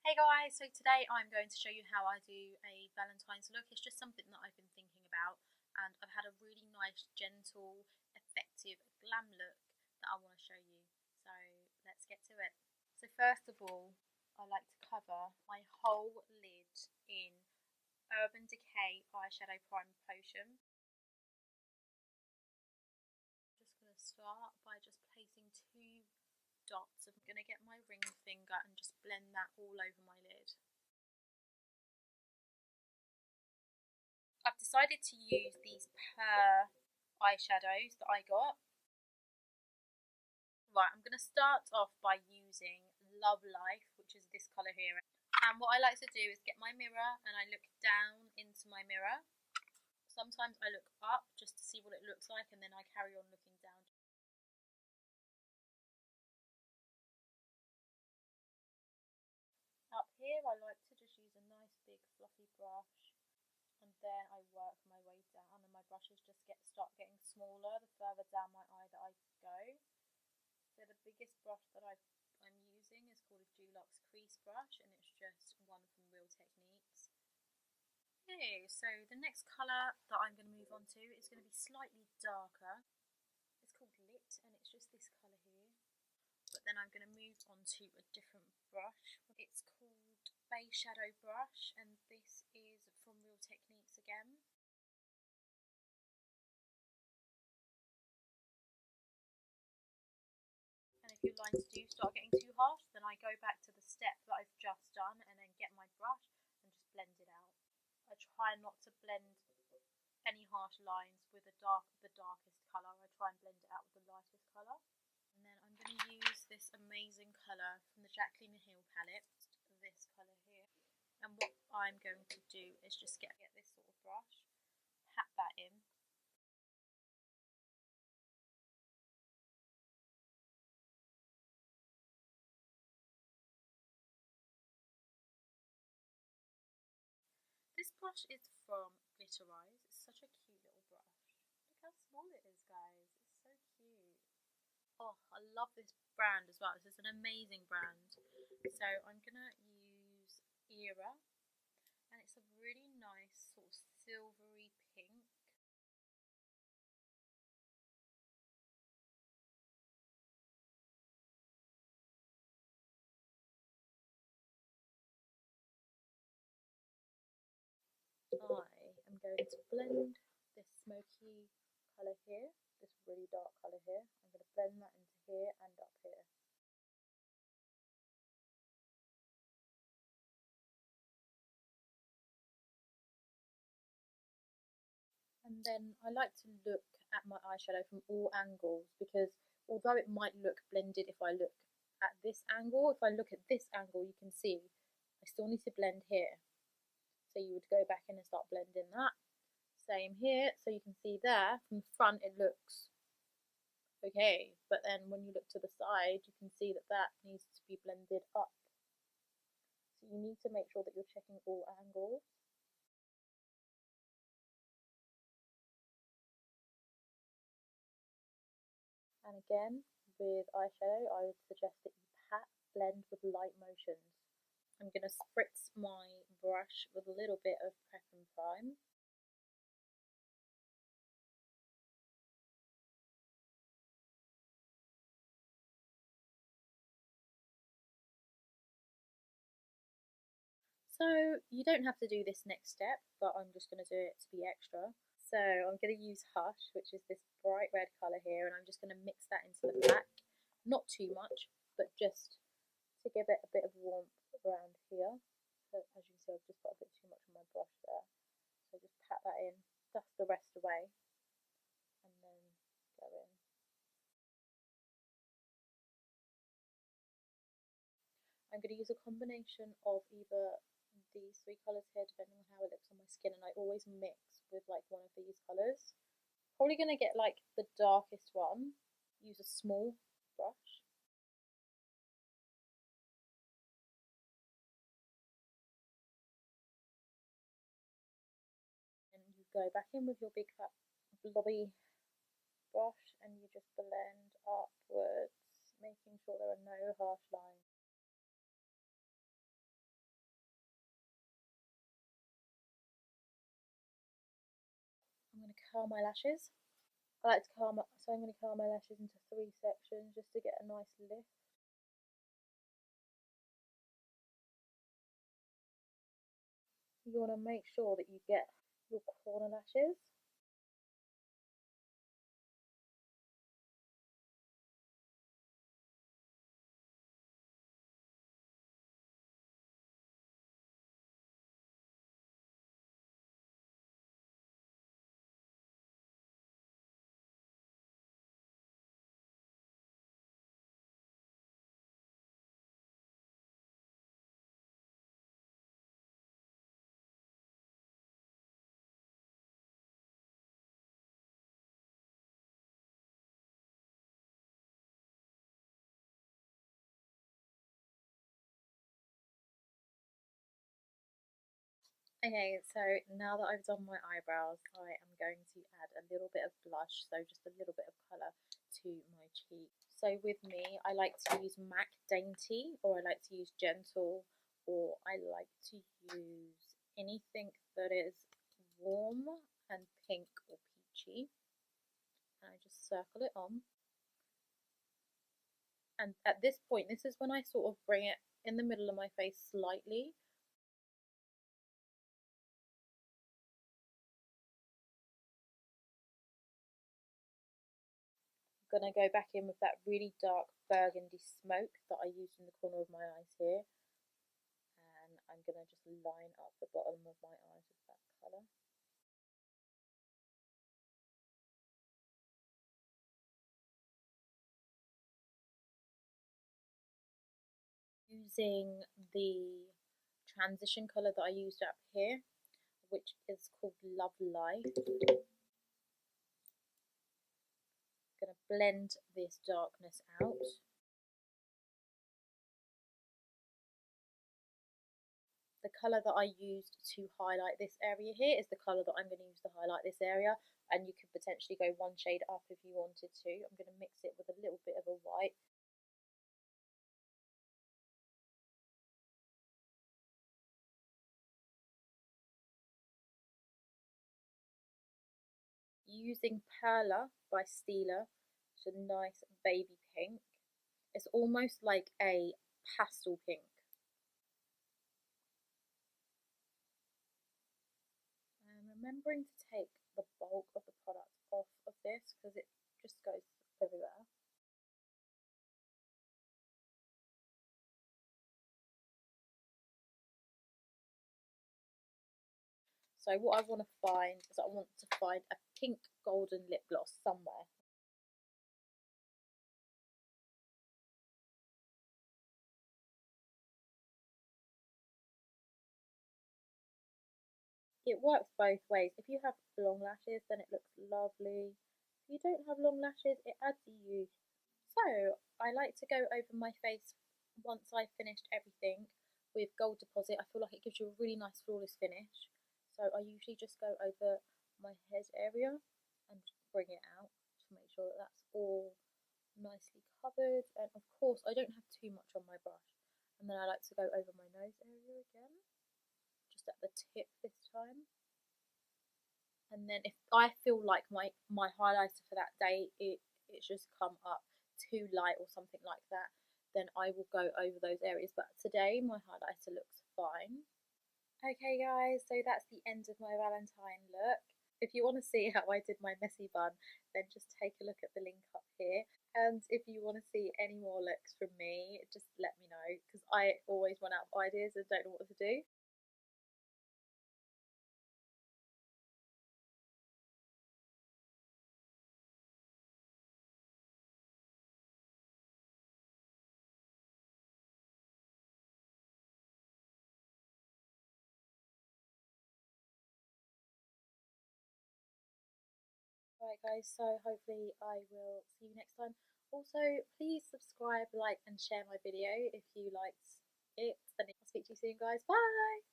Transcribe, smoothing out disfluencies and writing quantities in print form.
Hey guys, so today I'm going to show you how I do a Valentine's look. It's just something that I've been thinking about, and I've had a really nice, gentle, effective glam look that I want to show you. So let's get to it. So first of all, I like to cover my whole lid in Urban Decay eyeshadow primer potion. I'm just going to start by just placing 2 dots. I'm going to get my ring finger and just blend that all over my lid. I've decided to use these pear eyeshadows that I got. Right, I'm going to start off by using Love Life, which is this colour here. And what I like to do is get my mirror and I look down into my mirror. Sometimes I look up just to see what it looks like, and then I carry on looking down. Up here I like to just use a nice big fluffy brush, and then I work my way down, and my brushes just start getting smaller the further down my eye that I go. So the biggest brush that I'm using is called a Dulux crease brush, and it's just one from Real Techniques. Okay, so the next colour that I'm going to move on to is going to be slightly darker. It's called Lit, and it's just this colour here. But then I'm going to move on to a different brush. It's called Base Shadow Brush, and this is from Real Techniques again. And if your lines do start getting too harsh, then I go back to the step that I've just done and then get my brush and just blend it out. I try not to blend any harsh lines with the darkest colour. I try and blend it out with the lightest colour. And then I'm going to use this amazing colour from the Jacqueline Hill palette, this colour here. And what I'm going to do is just get this sort of brush, pat that in. This brush is from Glitterize. It's such a cute little brush. Look how small it is, guys. It's so cute. Oh, I love this brand as well. This is an amazing brand. So I'm going to use Era. And it's a really nice sort of silvery pink. I am going to blend this smoky colour here, this really dark colour here. I'm going to blend that into here and up here. And then I like to look at my eyeshadow from all angles, because although it might look blended if I look at this angle, if I look at this angle you can see I still need to blend here. So you would go back in and start blending that. Same here, so you can see there from the front it looks okay, but then when you look to the side you can see that that needs to be blended up. So you need to make sure that you're checking all angles. And again, with eyeshadow I would suggest that you pat, blend with light motions. I'm going to spritz my brush with a little bit of Prep and Prime. So you don't have to do this next step, but I'm just going to do it to be extra. So I'm going to use Hush, which is this bright red colour here, and I'm just going to mix that into the black. Not too much, but just to give it a bit of warmth around here. So as you can see, I've just got a bit too much on my brush there. So just pat that in, dust the rest away, and then go in. I'm going to use a combination of either these 3 colours here, depending on how it looks on my skin, and I always mix with like one of these colours. Probably going to get like the darkest one, use a small brush. And you go back in with your big fat blobby brush and you just blend upwards, making sure there are no harsh lines. going to curl my lashes. I like to curl my, so I'm going to curl my lashes into 3 sections just to get a nice lift. You want to make sure that you get your corner lashes. Okay, so now that I've done my eyebrows, I am going to add a little bit of blush, so just a little bit of colour to my cheek. So with me, I like to use MAC Dainty, or I like to use Gentle, or I like to use anything that is warm and pink or peachy. And I just circle it on. And at this point, this is when I sort of bring it in the middle of my face slightly. I'm going to go back in with that really dark burgundy smoke that I used in the corner of my eyes here. And I'm going to just line up the bottom of my eyes with that colour. Using the transition colour that I used up here, which is called Love Light. I'm going to blend this darkness out. The colour that I used to highlight this area here is the colour that I'm going to use to highlight this area, and you could potentially go one shade up if you wanted to. I'm going to mix it with a little bit of a white. Using Perla by Stila, it's a nice baby pink. It's almost like a pastel pink. I'm remembering to take the bulk of the product off of this because it just goes everywhere. So what I want to find is I want to find a pink golden lip gloss somewhere. It works both ways. If you have long lashes, then it looks lovely. If you don't have long lashes, it adds a youth. So I like to go over my face once I've finished everything with gold deposit. I feel like it gives you a really nice flawless finish. So I usually just go over my head area and bring it out to make sure that that's all nicely covered. And of course, I don't have too much on my brush. And then I like to go over my nose area again, just at the tip this time. And then if I feel like my highlighter for that day, it's just come up too light or something like that, then I will go over those areas. But today my highlighter looks fine. Okay guys, so that's the end of my Valentine look. If you want to see how I did my messy bun, then just take a look at the link up here. And if you want to see any more looks from me, just let me know, because I always run out of ideas and don't know what to do. Right guys, so hopefully I will see you next time. Also, please subscribe, like and share my video if you liked it, and I'll speak to you soon guys. Bye!